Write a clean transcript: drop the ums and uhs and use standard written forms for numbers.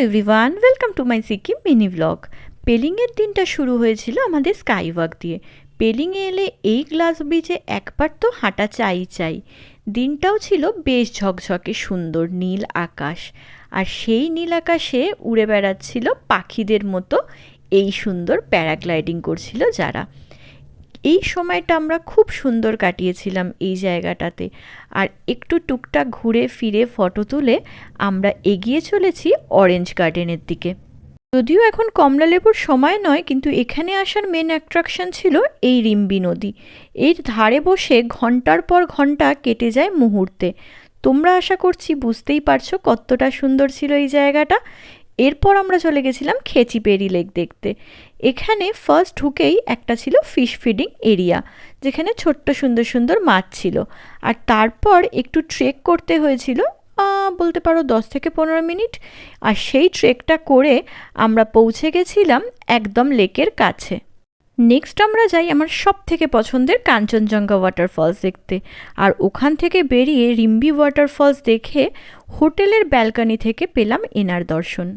Everyone, welcome to my Sikkim mini vlog. পেলিংয়ের দিনটা শুরু হয়েছিল আমাদের স্কাই ওয়াক দিয়ে। পেলিংয়ে এলে এই গ্লাস ব্রিজে একবার তো হাঁটা চাই। দিনটাও ছিল বেশ ঝকঝকে সুন্দর নীল আকাশ, আর সেই নীল আকাশে উড়ে বেড়াচ্ছিল পাখিদের মতো এই সুন্দর প্যারাগ্লাইডিং করছিল যারা। এই সময়টা আমরা খুব সুন্দর কাটিয়েছিলাম এই জায়গাটাতে। আর একটু টুকটাক ঘুরে ফিরে ফটো তুলে আমরা এগিয়ে চলেছি অরেঞ্জ গার্ডেনের দিকে। যদিও এখন কমলালেবুর সময় নয়, কিন্তু এখানে আসার মেন অ্যাট্রাকশন ছিল এই রিম্বি নদী। এর ধারে বসে ঘন্টার পর ঘন্টা কেটে যায় মুহূর্তে। তোমরা আশা করছি বুঝতেই পারছো কতটা সুন্দর ছিল এই জায়গাটা। এরপর আমরা চলে গেছিলাম খেচিপেরি লেক দেখতে। এখানে ফার্স্ট ঢুকেই একটা ছিল ফিশ ফিডিং এরিয়া, যেখানে ছোট্ট সুন্দর সুন্দর মাছ ছিল। আর তারপর একটু ট্রেক করতে হয়েছিল, বলতে পারো 10 থেকে 15 মিনিট। আর সেই ট্রেকটা করে আমরা পৌঁছে গেছিলাম একদম লেকের কাছে। নেক্সট আমরা যাই আমার সব থেকে পছন্দের কাঞ্চনজঙ্ঘা ওয়াটারফলস দেখতে। আর ওখান থেকে বেরিয়ে রিম্বি ওয়াটারফলস দেখে হোটেলের ব্যালকনি থেকে পেলাম এনার দর্শন।